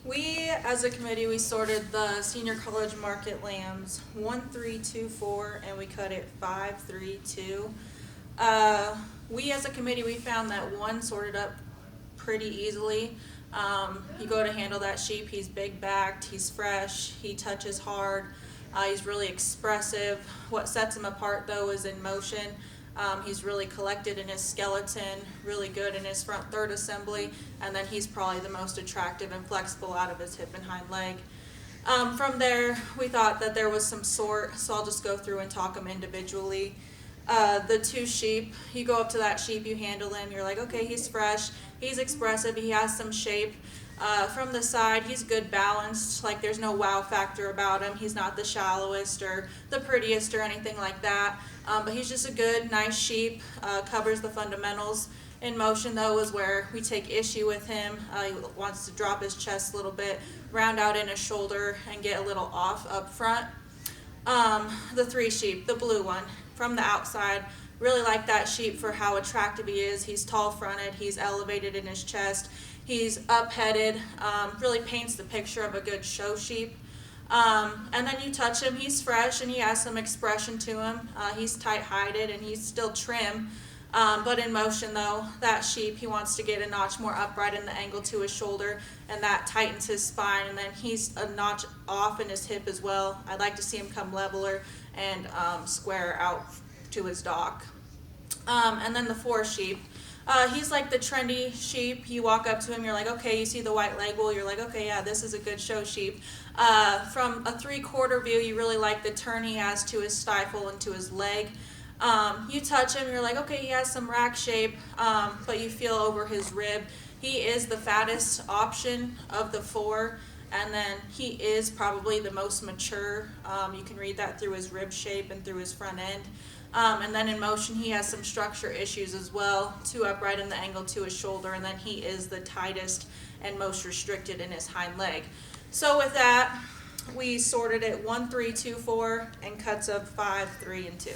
We, as a committee, we sorted the senior college market lambs 1, 3, 2, 4, and we cut it 5, 3, 2. We, as a committee, we found that one sorted up pretty easily. You go to handle that sheep, he's big backed, he's fresh, he touches hard, he's really expressive. What sets him apart though is in motion. He's really collected in his skeleton, really good in his front third assembly, and then he's probably the most attractive and flexible out of his hip and hind leg. From there, we thought that there was some sort, so I'll just go through and talk them individually. The two sheep, you go up to that sheep, you handle him, you're like, okay, he's fresh, he's expressive, he has some shape. From the side, he's good balanced, like there's no wow factor about him. He's not the shallowest or the prettiest or anything like that, but he's just a good, nice sheep, covers the fundamentals. In motion though is where we take issue with him. He wants to drop his chest a little bit, round out in his shoulder, and get a little off up front. The three sheep, the blue one, from the outside, really like that sheep for how attractive he is. He's tall fronted, he's elevated in his chest, he's up-headed, really paints the picture of a good show sheep. And then you touch him, he's fresh and he has some expression to him. He's tight-hided and he's still trim. But in motion though, that sheep, he wants to get a notch more upright in the angle to his shoulder, and that tightens his spine, and then he's a notch off in his hip as well. I'd like to see him come leveler and square out to his dock. And then the four sheep, he's like the trendy sheep. You walk up to him, you're like, okay, you see the white leg wool, you're like, okay, yeah, this is a good show sheep. From a 3/4 view, you really like the turn he has to his stifle and to his leg. You touch him, you're like, okay, he has some rack shape, but you feel over his rib. He is the fattest option of the four, and then he is probably the most mature. You can read that through his rib shape and through his front end. And then in motion, he has some structure issues as well, too upright in the angle to his shoulder, and then he is the tightest and most restricted in his hind leg. So with that, we sorted it 1, 3, 2, 4, and cuts of 5, 3, and 2.